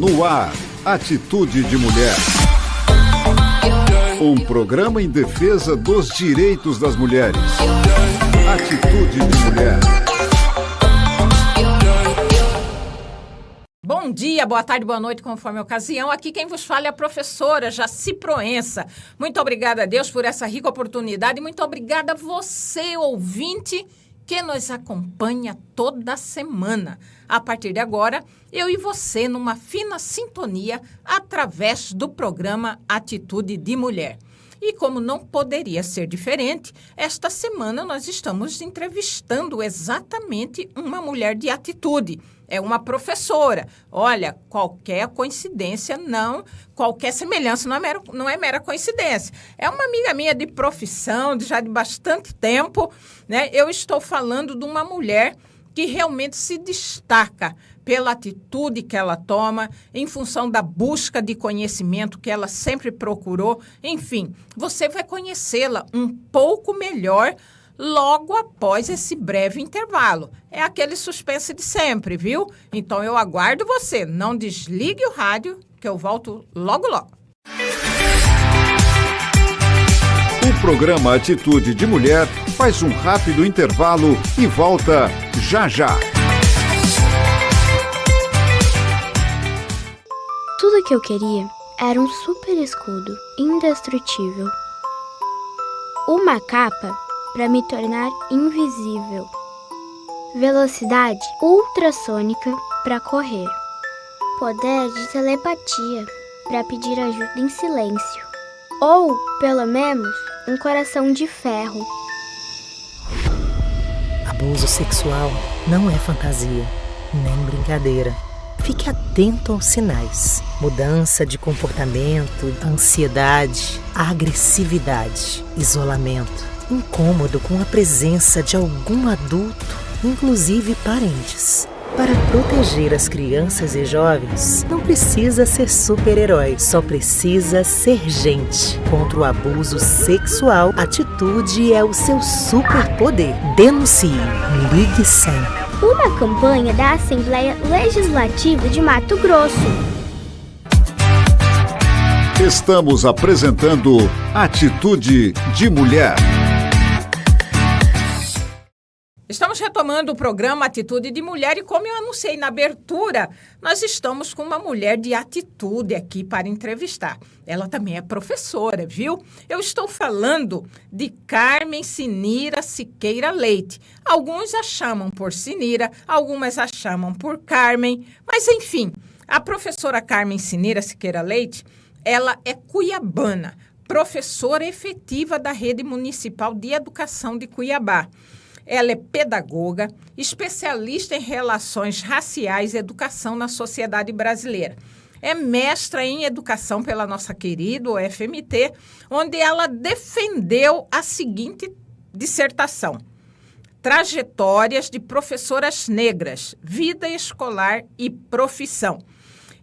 No ar, Atitude de Mulher. Um programa em defesa dos direitos das mulheres. Atitude de Mulher. Bom dia, boa tarde, boa noite, conforme a ocasião. Aqui quem vos fala é a professora Jaci Proença. Muito obrigada a Deus por essa rica oportunidade e muito obrigada a você, ouvinte, que nos acompanha toda semana. A partir de agora, eu e você numa fina sintonia através do programa Atitude de Mulher. E como não poderia ser diferente, esta semana nós estamos entrevistando exatamente uma mulher de atitude. É uma professora. Olha, qualquer coincidência não, qualquer semelhança não é mera coincidência. É uma amiga minha de profissão, já de bastante tempo, né? Eu estou falando de uma mulher que realmente se destaca pela atitude que ela toma, em função da busca de conhecimento que ela sempre procurou. Enfim, você vai conhecê-la um pouco melhor logo após esse breve intervalo. É aquele suspense de sempre, viu? Então eu aguardo você. Não desligue o rádio, que eu volto logo, logo. O programa Atitude de Mulher faz um rápido intervalo e volta já já. Tudo que eu queria era um super escudo indestrutível. Uma capa para me tornar invisível. Velocidade ultrassônica para correr. Poder de telepatia para pedir ajuda em silêncio. Ou, pelo menos, um coração de ferro. Abuso sexual não é fantasia, nem brincadeira. Fique atento aos sinais. Mudança de comportamento, ansiedade, agressividade, isolamento, incômodo com a presença de algum adulto, inclusive parentes. Para proteger as crianças e jovens, não precisa ser super-herói, só precisa ser gente. Contra o abuso sexual, atitude é o seu superpoder. Denuncie. Ligue 100. Uma campanha da Assembleia Legislativa de Mato Grosso. Estamos apresentando Atitude de Mulher. Estamos retomando o programa Atitude de Mulher e, como eu anunciei na abertura, nós estamos com uma mulher de atitude aqui para entrevistar. Ela também é professora, viu? Eu estou falando de Carmen Sinira Siqueira Leite. Alguns a chamam por Sinira, algumas a chamam por Carmen, mas enfim, a professora Carmen Sinira Siqueira Leite, ela é cuiabana, professora efetiva da Rede Municipal de Educação de Cuiabá. Ela é pedagoga, especialista em relações raciais e educação na sociedade brasileira. É mestra em educação pela nossa querida UFMT, onde ela defendeu a seguinte dissertação: Trajetórias de professoras negras, vida escolar e profissão.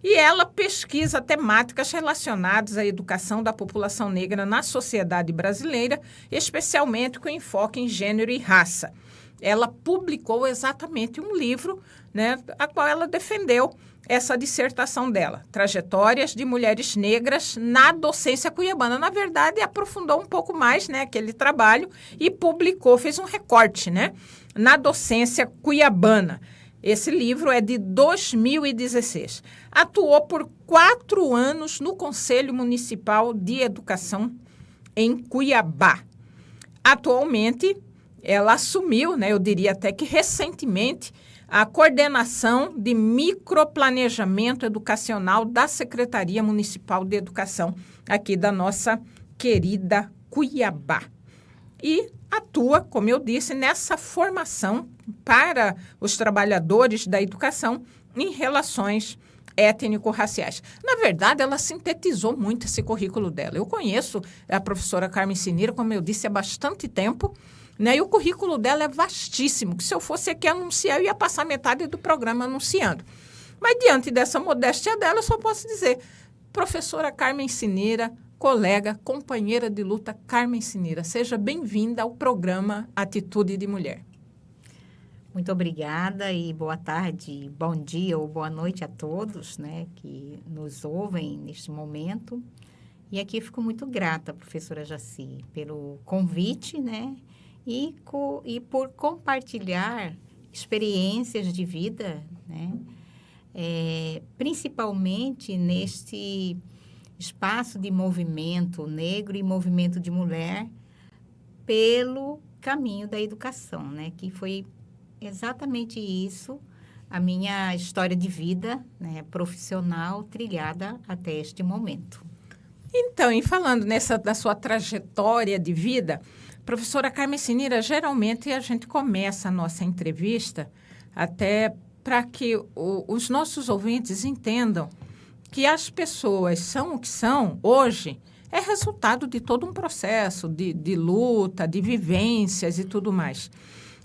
E ela pesquisa temáticas relacionadas à educação da população negra na sociedade brasileira, especialmente com enfoque em gênero e raça. Ela publicou exatamente um livro, né, a qual ela defendeu essa dissertação dela, Trajetórias de Mulheres Negras na Docência Cuiabana. Na verdade, aprofundou um pouco mais, né, aquele trabalho e publicou, fez um recorte, né, na Docência Cuiabana. Esse livro é de 2016. Atuou por 4 anos no Conselho Municipal de Educação em Cuiabá. Atualmente, ela assumiu, né, eu diria até que recentemente, a coordenação de microplanejamento educacional da Secretaria Municipal de Educação aqui da nossa querida Cuiabá. E atua, como eu disse, nessa formação para os trabalhadores da educação em relações étnico-raciais. Na verdade, ela sintetizou muito esse currículo dela. Eu conheço a professora Carmen Sinira, como eu disse, há bastante tempo, né? E o currículo dela é vastíssimo, que se eu fosse aqui anunciar, eu ia passar metade do programa anunciando. Mas diante dessa modéstia dela, eu só posso dizer, professora Carmen Sinira, colega, companheira de luta Carmen Sinira, seja bem-vinda ao programa Atitude de Mulher. Muito obrigada e boa tarde, bom dia ou boa noite a todos, né, que nos ouvem neste momento. E aqui fico muito grata, professora Jaci, pelo convite, né, e por compartilhar experiências de vida, né, principalmente neste espaço de movimento negro e movimento de mulher pelo caminho da educação, né, que foi exatamente isso, a minha história de vida, né, profissional trilhada até este momento. Então, e falando da sua trajetória de vida, professora Carmen Sinira, geralmente a gente começa a nossa entrevista até para que os nossos ouvintes entendam que as pessoas são o que são hoje é resultado de todo um processo de luta, de vivências e tudo mais.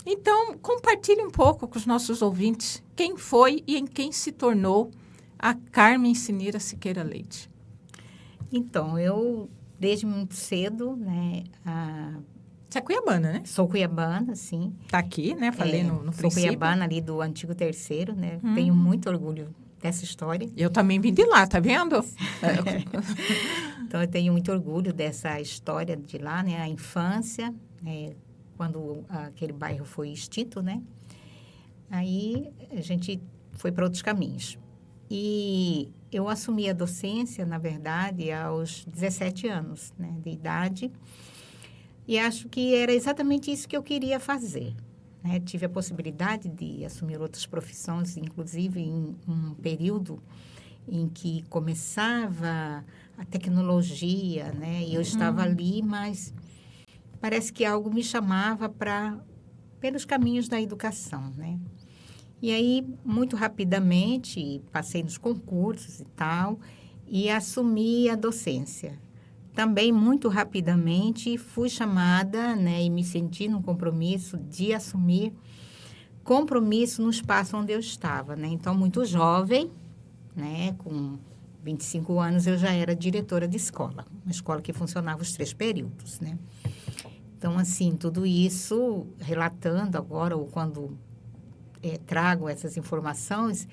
Então, compartilhe um pouco com os nossos ouvintes quem foi e em quem se tornou a Carmen Sinira Siqueira Leite. Então, eu, desde muito cedo, né... Você é cuiabana, né? Sou cuiabana, sim. Está aqui, né? Falei no sou princípio. Sou cuiabana ali do Antigo Terceiro, né? Tenho muito orgulho dessa história. Eu também vim de lá, tá vendo? Então, eu tenho muito orgulho dessa história de lá, né? A infância, quando aquele bairro foi extinto, né? Aí a gente foi para outros caminhos. E eu assumi a docência, na verdade, aos 17 anos, né, de idade. E acho que era exatamente isso que eu queria fazer, né? Tive a possibilidade de assumir outras profissões, inclusive em um período em que começava a tecnologia, né? E eu estava ali, mas parece que algo me chamava pelos caminhos da educação, né? E aí, muito rapidamente, passei nos concursos e tal, e assumi a docência. Também, muito rapidamente, fui chamada, né, e me senti num compromisso de assumir compromisso no espaço onde eu estava, né? Então, muito jovem, né, com 25 anos, eu já era diretora de escola, uma escola que funcionava os 3 períodos, né? Então, assim, tudo isso, relatando agora, ou quando trago essas informações,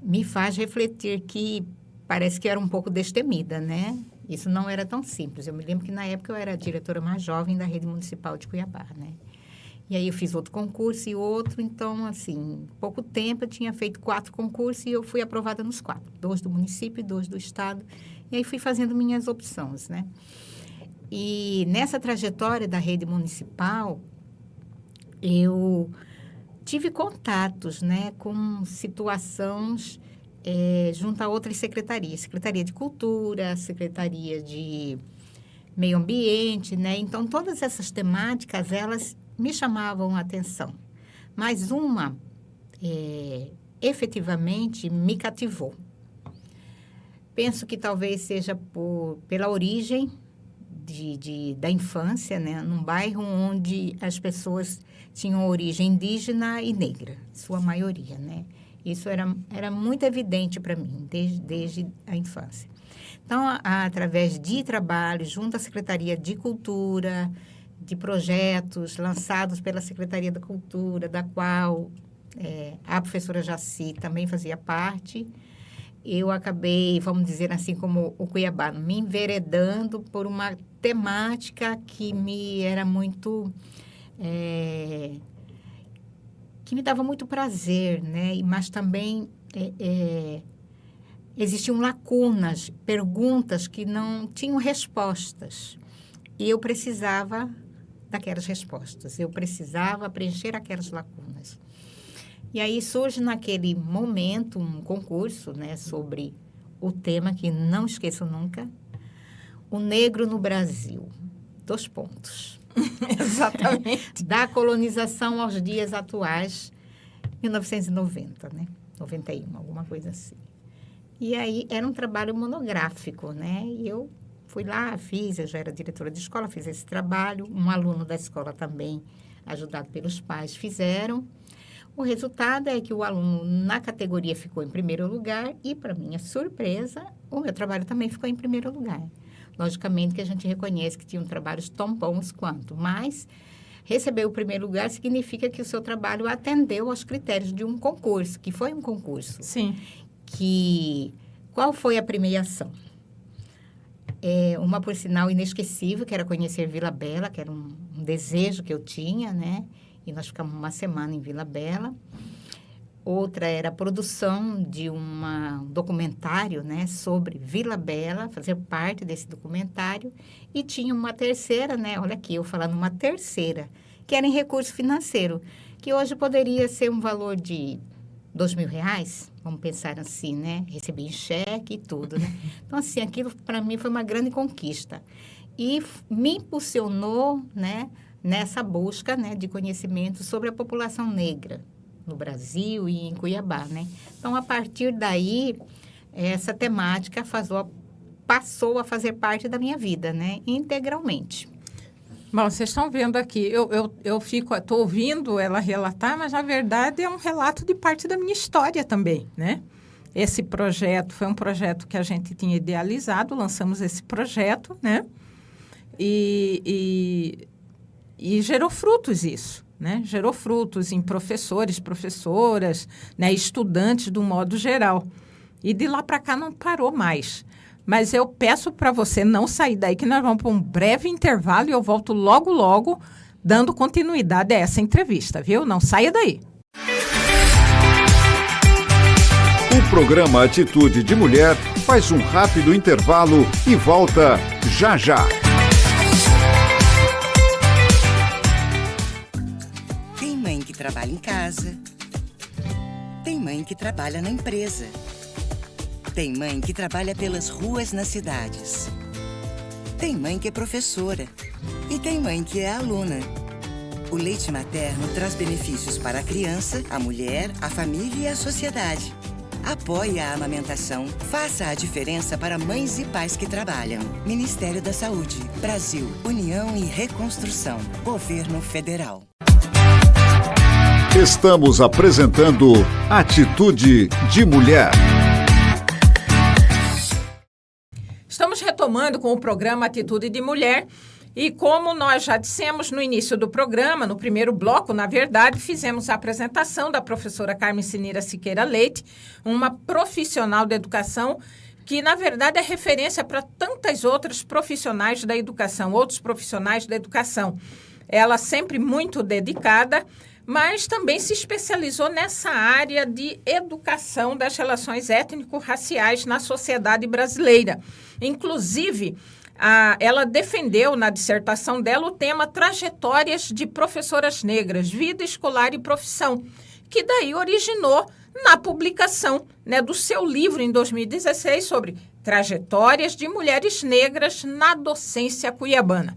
me faz refletir que parece que era um pouco destemida, né? Isso não era tão simples. Eu me lembro que, na época, eu era a diretora mais jovem da rede municipal de Cuiabá, né? E aí, eu fiz outro concurso e outro. Então, assim, em pouco tempo, eu tinha feito 4 concursos e eu fui aprovada nos 4. 2 do município e 2 do estado. E aí, fui fazendo minhas opções, né? E nessa trajetória da rede municipal, eu tive contatos, né, com situações junto a outras secretarias. Secretaria de Cultura, Secretaria de Meio Ambiente, né? Então, todas essas temáticas, elas me chamavam a atenção. Mas uma, efetivamente, me cativou. Penso que talvez seja pela origem da infância, né? Num bairro onde as pessoas tinham origem indígena e negra, sua maioria, né? Isso era muito evidente para mim, desde a infância. Então, através de trabalho junto à Secretaria de Cultura, de projetos lançados pela Secretaria da Cultura, da qual a professora Jaci também fazia parte, eu acabei, vamos dizer assim, como o cuiabano, me enveredando por uma temática que me era muito... que me dava muito prazer, né? Mas também existiam lacunas, perguntas que não tinham respostas. E eu precisava daquelas respostas, eu precisava preencher aquelas lacunas. E aí surge naquele momento um concurso, né, sobre o tema que não esqueço nunca, o negro no Brasil. 2 pontos. Exatamente. Da colonização aos dias atuais, 1990, né? 91, alguma coisa assim. E aí era um trabalho monográfico, né? E eu fui lá, eu já era diretora de escola, fiz esse trabalho. Um aluno da escola também, ajudado pelos pais, fizeram. O resultado é que o aluno na categoria ficou em primeiro lugar e, para minha surpresa, o meu trabalho também ficou em primeiro lugar. Logicamente que a gente reconhece que tinham trabalhos tão bons quanto, mas receber o primeiro lugar significa que o seu trabalho atendeu aos critérios de um concurso, que foi um concurso. Sim. Qual foi a premiação? Uma, por sinal, inesquecível, que era conhecer Vila Bela, que era um desejo que eu tinha, né? E nós ficamos uma semana em Vila Bela. Outra era a produção de um documentário, né, sobre Vila Bela, fazer parte desse documentário. E tinha uma terceira, né, olha aqui, eu falando uma terceira, que era em recurso financeiro, que hoje poderia ser um valor de R$2.000, vamos pensar assim, né? Recebi em cheque e tudo, né? Então, assim, aquilo para mim foi uma grande conquista. E me impulsionou, né, nessa busca, né, de conhecimento sobre a população negra no Brasil e em Cuiabá, né? Então, a partir daí, essa temática passou a fazer parte da minha vida, né? Integralmente. Bom, vocês estão vendo aqui, estou ouvindo ela relatar, mas na verdade é um relato de parte da minha história também, né? Esse projeto foi um projeto que a gente tinha idealizado, lançamos esse projeto, né? E gerou frutos isso, né? Gerou frutos em professores, professoras, né? Estudantes de um modo geral. E de lá para cá não parou mais. Mas eu peço para você não sair daí, que nós vamos para um breve intervalo e eu volto logo, logo, dando continuidade a essa entrevista, viu? Não saia daí. O programa Atitude de Mulher faz um rápido intervalo e volta já já. Tem mãe que trabalha em casa. Tem mãe que trabalha na empresa. Tem mãe que trabalha pelas ruas nas cidades. Tem mãe que é professora. E tem mãe que é aluna. O leite materno traz benefícios para a criança, a mulher, a família e a sociedade. Apoie a amamentação. Faça a diferença para mães e pais que trabalham. Ministério da Saúde. Brasil. União e Reconstrução. Governo Federal. Estamos apresentando Atitude de Mulher. Estamos retomando com o programa Atitude de Mulher e como nós já dissemos no início do programa, no primeiro bloco, na verdade, fizemos a apresentação da professora Carmen Cineira Siqueira Leite, uma profissional da educação que, na verdade, é referência para tantas outras profissionais da educação, outros profissionais da educação. Ela sempre muito dedicada, mas também se especializou nessa área de educação das relações étnico-raciais na sociedade brasileira. Inclusive, ela defendeu na dissertação dela o tema Trajetórias de Professoras Negras, Vida Escolar e Profissão, que daí originou na publicação, né, do seu livro em 2016 sobre Trajetórias de Mulheres Negras na Docência Cuiabana.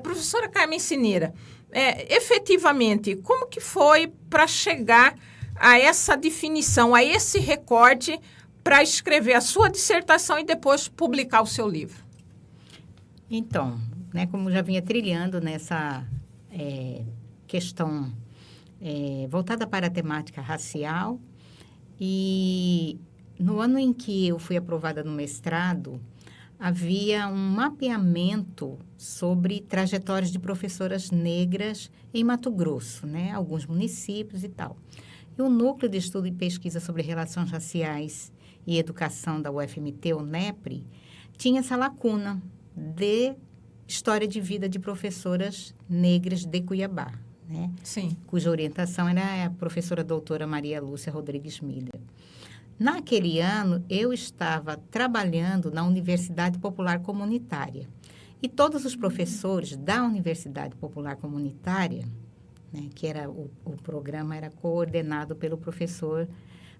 Professora Carmen Cineira, efetivamente, como que foi para chegar a essa definição, a esse recorte para escrever a sua dissertação e depois publicar o seu livro? Então, né, como já vinha trilhando nessa questão voltada para a temática racial, e no ano em que eu fui aprovada no mestrado, havia um mapeamento sobre trajetórias de professoras negras em Mato Grosso, né, alguns municípios e tal. E o Núcleo de Estudo e Pesquisa sobre Relações Raciais e Educação da UFMT, o NEPRE, tinha essa lacuna de história de vida de professoras negras de Cuiabá, né? Sim. Cuja orientação era a professora doutora Maria Lúcia Rodrigues Miller. Naquele ano, eu estava trabalhando na Universidade Popular Comunitária. E todos os professores da Universidade Popular Comunitária, né, que era o programa era coordenado pelo professor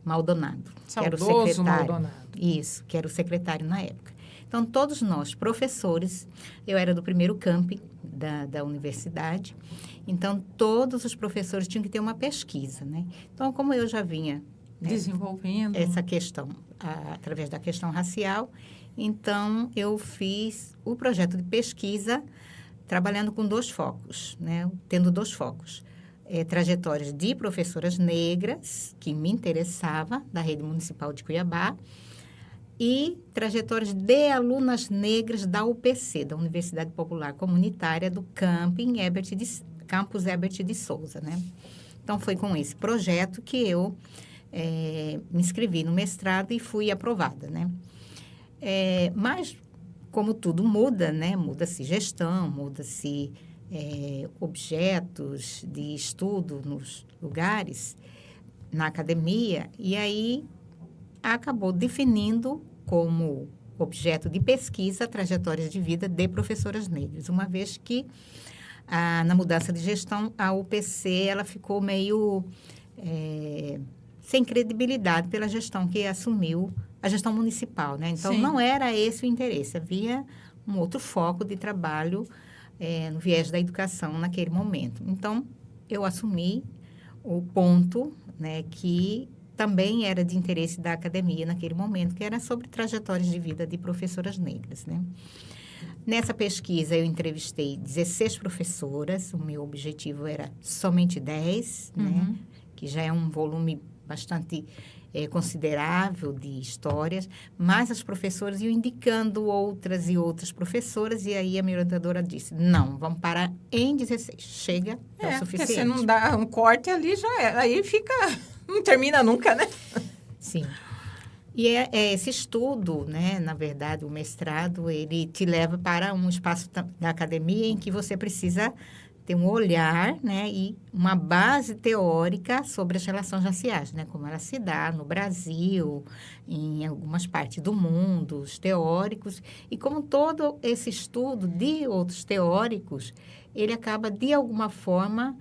Maldonado, que era o secretário. Maldonado. Isso, que era o secretário na época. Então, todos nós, professores, eu era do primeiro camping da universidade, então, todos os professores tinham que ter uma pesquisa, né? Então, como eu já vinha desenvolvendo essa questão, através da questão racial, então, eu fiz o projeto de pesquisa trabalhando com 2 focos, né? Tendo 2 focos. Trajetórias de professoras negras, que me interessava, da Rede Municipal de Cuiabá, e trajetórias de alunas negras da UPC, da Universidade Popular Comunitária do Camping Herbert Campos Herbert de Souza, né? Então, foi com esse projeto que eu me inscrevi no mestrado e fui aprovada, né? Mas, como tudo muda, né? Muda-se gestão, muda-se objetos de estudo nos lugares, na academia, e aí acabou definindo como objeto de pesquisa trajetórias de vida de professoras negras, uma vez que na mudança de gestão, a UPC ela ficou meio sem credibilidade pela gestão que assumiu, a gestão municipal, né? Então, Sim. não era esse o interesse, havia um outro foco de trabalho no viés da educação naquele momento. Então, eu assumi o ponto, né, que também era de interesse da academia naquele momento, que era sobre trajetórias de vida de professoras negras, né? Nessa pesquisa, eu entrevistei 16 professoras, o meu objetivo era somente 10, né? Que já é um volume bastante considerável de histórias, mas as professoras iam indicando outras e outras professoras, e aí a minha orientadora disse, não, vamos parar em 16, chega, é o suficiente. Porque se não dá um corte ali, já é, aí fica, não termina nunca, né? Sim. E esse estudo, né, na verdade, o mestrado, ele te leva para um espaço da academia em que você precisa ter um olhar, né, e uma base teórica sobre as relações raciais, né, como ela se dá no Brasil, em algumas partes do mundo, os teóricos, e como todo esse estudo de outros teóricos, ele acaba, de alguma forma,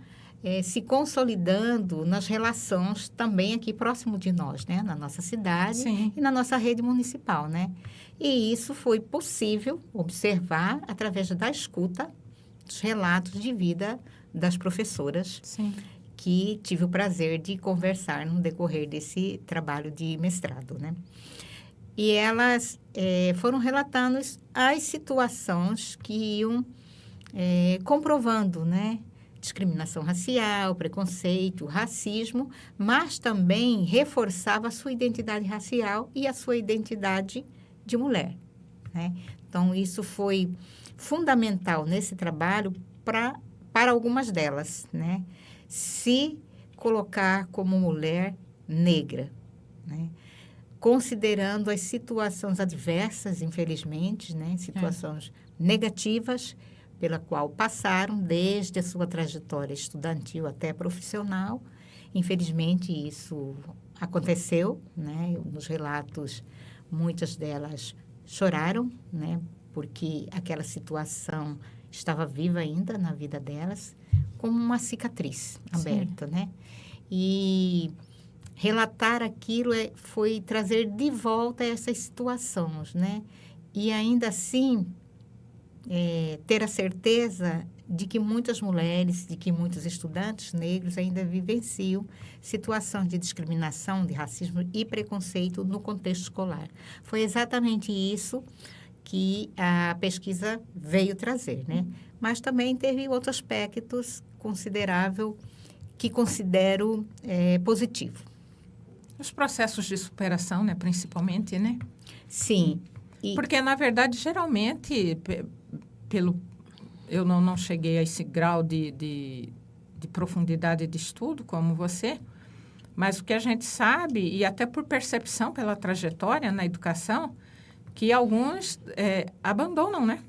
se consolidando nas relações também aqui próximo de nós, né, na nossa cidade. Sim. E na nossa rede municipal, né? E isso foi possível observar através da escuta dos relatos de vida das professoras. Sim. Que tive o prazer de conversar no decorrer desse trabalho de mestrado, né? E elas foram relatando as situações que iam comprovando, né? Discriminação racial, preconceito, racismo, mas também reforçava a sua identidade racial e a sua identidade de mulher, né? Então, isso foi fundamental nesse trabalho para algumas delas, né? Se colocar como mulher negra, né? Considerando as situações adversas, infelizmente, né? Situações negativas pela qual passaram desde a sua trajetória estudantil até profissional. Infelizmente, isso aconteceu, né? Nos relatos, muitas delas choraram, né? Porque aquela situação estava viva ainda na vida delas, como uma cicatriz aberta, sim, né? E relatar aquilo foi trazer de volta essas situações, né? E ainda assim, ter a certeza de que muitas mulheres, de que muitos estudantes negros ainda vivenciam situações de discriminação, de racismo e preconceito no contexto escolar. Foi exatamente isso que a pesquisa veio trazer, né? Mas também teve outros aspectos considerável que considero positivo. Os processos de superação, né, principalmente, né? Sim. Porque, na verdade, geralmente, eu não cheguei a esse grau de profundidade de estudo como você, mas o que a gente sabe, e até por percepção pela trajetória na educação, que alguns abandonam, né?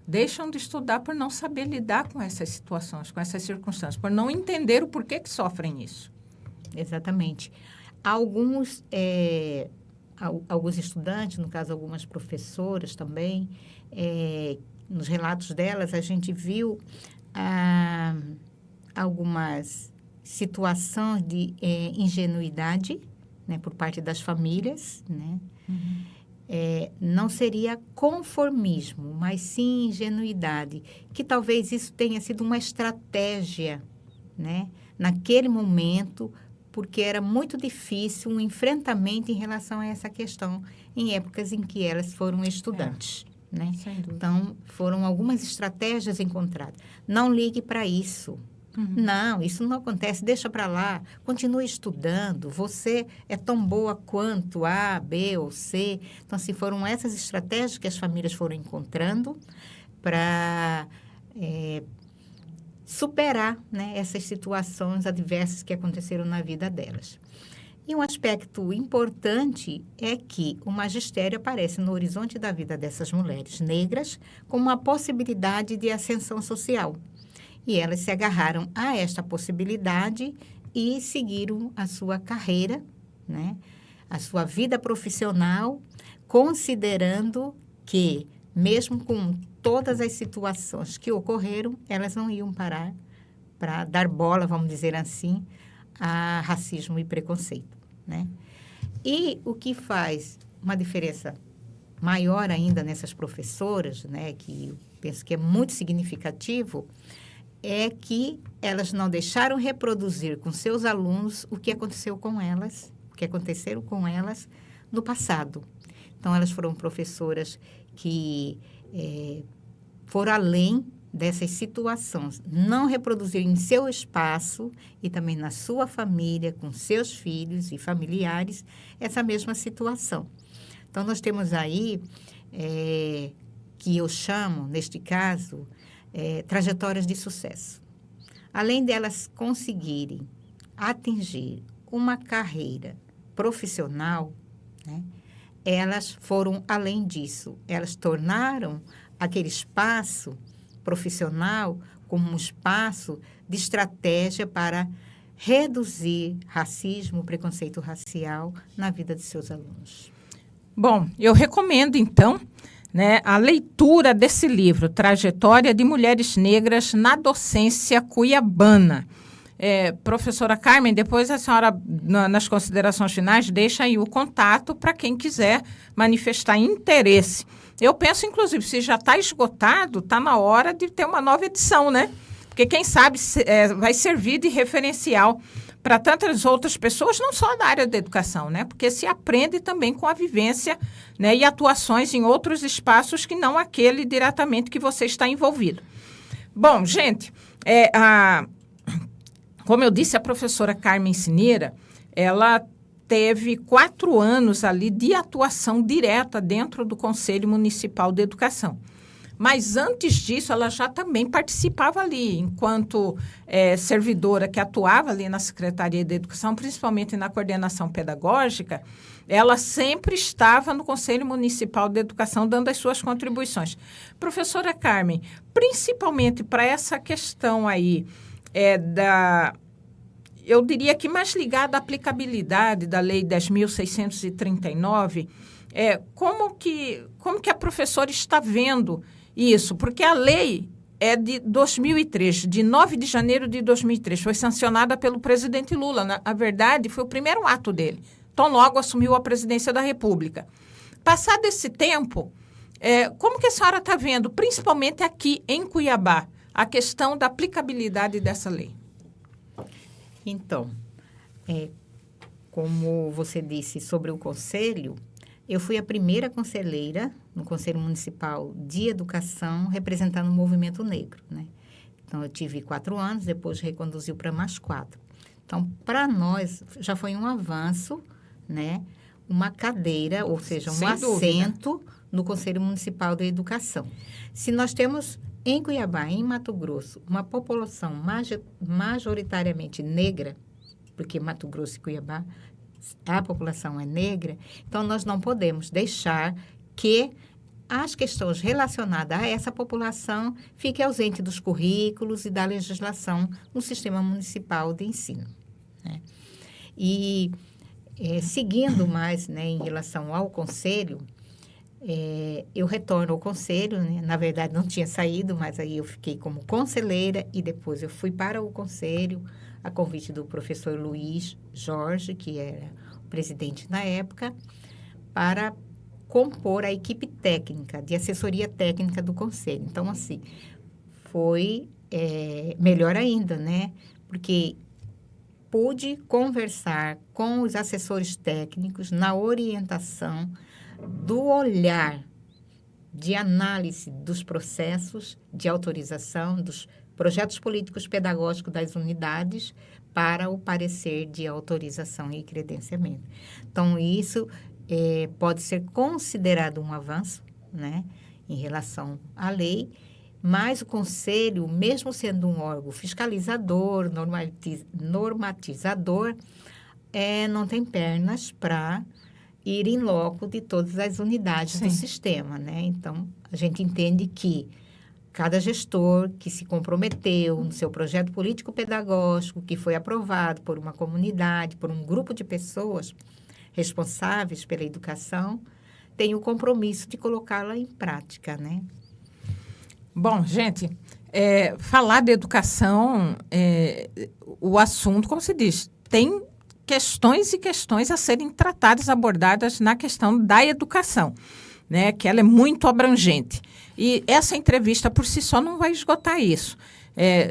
Deixam de estudar por não saber lidar com essas situações, com essas circunstâncias, por não entender o porquê que sofrem isso. Exatamente. Alguns estudantes, no caso, algumas professoras também, nos relatos delas, a gente viu algumas situações de ingenuidade, né, por parte das famílias, né? Uhum. Não seria conformismo, mas sim ingenuidade, que talvez isso tenha sido uma estratégia, né, naquele momento, porque era muito difícil um enfrentamento em relação a essa questão em épocas em que elas foram estudantes, né? Então, foram algumas estratégias encontradas. Não ligue para isso. Uhum. Não, isso não acontece, deixa para lá, continue estudando, você é tão boa quanto A, B ou C. Então, assim, foram essas estratégias que as famílias foram encontrando para superar, né, essas situações adversas que aconteceram na vida delas. E um aspecto importante é que o magistério aparece no horizonte da vida dessas mulheres negras como uma possibilidade de ascensão social. E elas se agarraram a esta possibilidade e seguiram a sua carreira, né, a sua vida profissional, considerando que, mesmo com todas as situações que ocorreram, elas não iam parar para dar bola, vamos dizer assim, a racismo e preconceito, né? E o que faz uma diferença maior ainda nessas professoras, né, que eu penso que é muito significativo, é que elas não deixaram reproduzir com seus alunos o que aconteceu com elas, o que aconteceram com elas no passado. Então, elas foram professoras que foram além dessas situações, não reproduzir em seu espaço e também na sua família, com seus filhos e familiares, essa mesma situação. Então, nós temos aí, que eu chamo, neste caso, trajetórias de sucesso. Além delas conseguirem atingir uma carreira profissional, né, elas foram além disso. Elas tornaram aquele espaço profissional como um espaço de estratégia para reduzir racismo, preconceito racial na vida de seus alunos. Bom, eu recomendo, então, né, a leitura desse livro, Trajetória de Mulheres Negras na Docência Cuiabana. Professora Carmen, depois a senhora, nas considerações finais, deixa aí o contato para quem quiser manifestar interesse. Eu penso, inclusive, se já está esgotado, está na hora de ter uma nova edição, né? Porque, quem sabe, vai servir de referencial para tantas outras pessoas, não só da área da educação, né? Porque se aprende também com a vivência, né, e atuações em outros espaços que não aquele diretamente que você está envolvido. Bom, gente, como eu disse, a professora Carmen Cineira, ela teve 4 anos ali de atuação direta dentro do Conselho Municipal de Educação. Mas antes disso, ela já também participava ali, enquanto servidora que atuava ali na Secretaria de Educação, principalmente na coordenação pedagógica, ela sempre estava no Conselho Municipal de Educação dando as suas contribuições. Professora Carmen, principalmente para essa questão aí eu diria que mais ligada à aplicabilidade da Lei 10.639, como que a professora está vendo isso? Porque a lei é de 2003, de 9 de janeiro de 2003, foi sancionada pelo presidente Lula. Na verdade, foi o primeiro ato dele. Então, logo assumiu a presidência da República. Passado esse tempo, como que a senhora está vendo, principalmente aqui em Cuiabá, a questão da aplicabilidade dessa lei? Então, como você disse sobre o conselho, eu fui a primeira conselheira no Conselho Municipal de Educação representando o movimento negro, né? Então, eu tive 4 anos, depois reconduziu para mais 4. Então, para nós, já foi um avanço, né? Uma cadeira, ou seja, um assento no Conselho Municipal de Educação. Se nós temos em Cuiabá, em Mato Grosso, uma população majoritariamente negra, porque Mato Grosso e Cuiabá, a população é negra, então nós não podemos deixar que as questões relacionadas a essa população fiquem ausentes dos currículos e da legislação no sistema municipal de ensino, né? E, seguindo mais, né, em relação ao conselho, eu retorno ao conselho, né? Na verdade, não tinha saído, mas aí eu fiquei como conselheira e depois eu fui para o conselho a convite do professor Luiz Jorge, que era o presidente na época, para compor a equipe técnica, de assessoria técnica do conselho. Então, assim, foi melhor ainda, né? Porque pude conversar com os assessores técnicos na orientação do olhar de análise dos processos de autorização, dos projetos políticos pedagógicos das unidades para o parecer de autorização e credenciamento. Então, isso pode ser considerado um avanço, né, em relação à lei, Mas o Conselho, mesmo sendo um órgão fiscalizador, normatizador, não tem pernas para ir em loco de todas as unidades do sistema, né? Então, a gente entende que cada gestor que se comprometeu no seu projeto político-pedagógico, que foi aprovado por uma comunidade, por um grupo de pessoas responsáveis pela educação, tem o compromisso de colocá-la em prática, né? Bom, gente, falar de educação, o assunto, como se diz, tem questões e questões a serem tratadas, abordadas na questão da educação, né? Que ela é muito abrangente. E essa entrevista, por si só, não vai esgotar isso.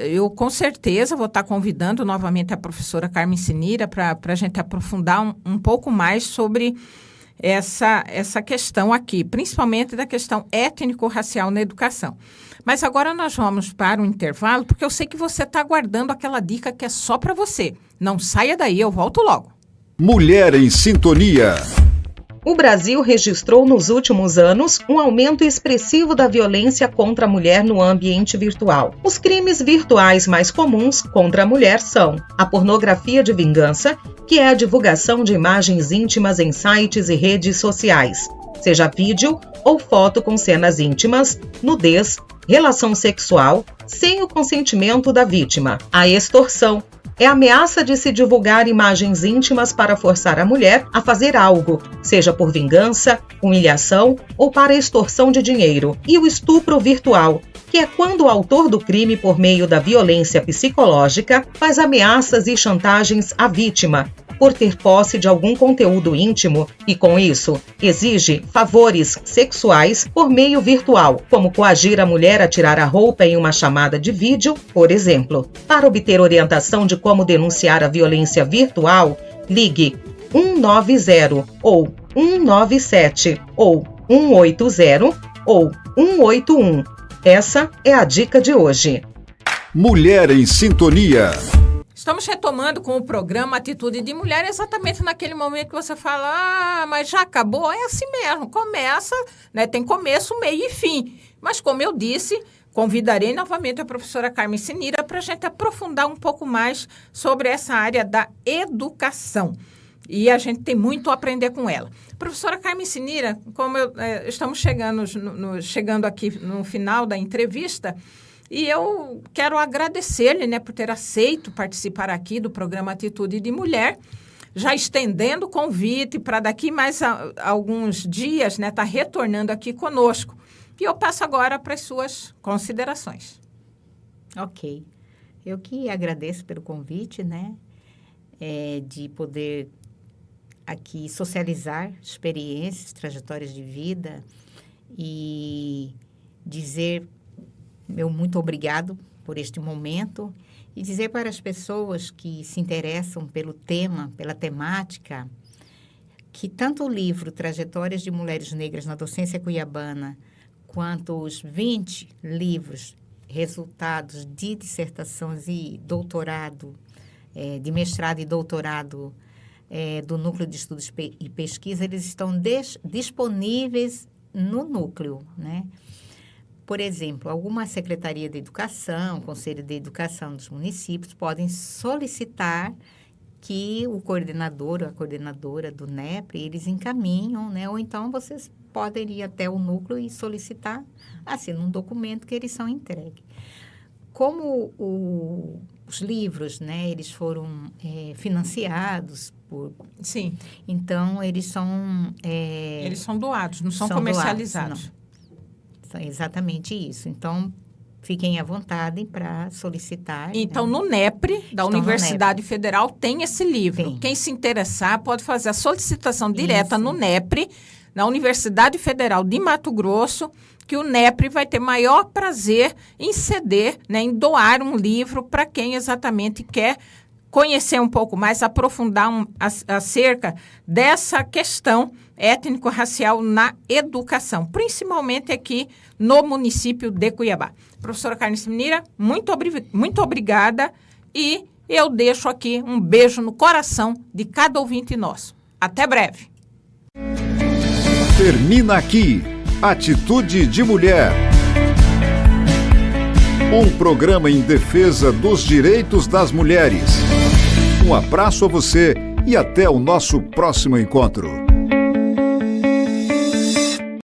Eu, com certeza, vou estar convidando novamente a professora Carmen Sinira para a gente aprofundar um pouco mais sobre essa questão aqui, principalmente da questão étnico-racial na educação. Mas agora nós vamos para um intervalo, porque eu sei que você está aguardando aquela dica que é só para você. Não saia daí, eu volto logo. Mulher em Sintonia. O Brasil registrou nos últimos anos um aumento expressivo da violência contra a mulher no ambiente virtual. Os crimes virtuais mais comuns contra a mulher são a pornografia de vingança, que é a divulgação de imagens íntimas em sites e redes sociais, seja vídeo ou foto com cenas íntimas, nudez, relação sexual, sem o consentimento da vítima. A extorsão é a ameaça de se divulgar imagens íntimas para forçar a mulher a fazer algo, seja por vingança, humilhação ou para extorsão de dinheiro. E o estupro virtual, que é quando o autor do crime, por meio da violência psicológica, faz ameaças e chantagens à vítima, por ter posse de algum conteúdo íntimo e, com isso, exige favores sexuais por meio virtual, como coagir a mulher a tirar a roupa em uma chamada de vídeo, por exemplo. Para obter orientação de como denunciar a violência virtual, ligue 190 ou 197 ou 180 ou 181. Essa é a dica de hoje. Mulher em Sintonia. Estamos retomando com o programa Atitude de Mulher, exatamente naquele momento que você fala, mas já acabou? É assim mesmo, começa, né? Tem começo, meio e fim. Mas como eu disse, convidarei novamente a professora Carmen Sinira para a gente aprofundar um pouco mais sobre essa área da educação. E a gente tem muito a aprender com ela. Professora Carmen Sinira, como estamos chegando aqui no final da entrevista, e eu quero agradecer-lhe, né, por ter aceito participar aqui do programa Atitude de Mulher, já estendendo o convite para daqui mais alguns dias, né, tá retornando aqui conosco. E eu passo agora para as suas considerações. Ok. Eu que agradeço pelo convite, né, de poder aqui socializar experiências, trajetórias de vida e dizer meu muito obrigado por este momento e dizer para as pessoas que se interessam pelo tema, pela temática, que tanto o livro Trajetórias de Mulheres Negras na Docência Cuiabana, quanto os 20 livros resultados de dissertações e doutorado, de mestrado e doutorado do Núcleo de Estudos e Pesquisa, eles estão disponíveis no núcleo, né? Por exemplo, alguma Secretaria de Educação, Conselho de Educação dos municípios podem solicitar que o coordenador ou a coordenadora do NEPRE, eles encaminham, né? Ou então vocês podem ir até o núcleo e solicitar, assim, num documento que eles são entregues. Como os livros, né, eles foram financiados por... Sim. Então, eles são... eles são doados, não são comercializados. Doados, não. Exatamente isso. Então, fiquem à vontade para solicitar. Então, né? no NEPRE, da Universidade Federal, tem esse livro. Tem. Quem se interessar pode fazer a solicitação direta no NEPRE, na Universidade Federal de Mato Grosso, que o NEPRE vai ter maior prazer em ceder, né, em doar um livro para quem exatamente quer conhecer um pouco mais, aprofundar acerca dessa questão étnico-racial na educação, principalmente aqui no município de Cuiabá. Professora Carmen Sinira, muito obrigada e eu deixo aqui um beijo no coração de cada ouvinte nosso. Até breve. Termina aqui Atitude de Mulher. Um programa em defesa dos direitos das mulheres. Um abraço a você e até o nosso próximo encontro.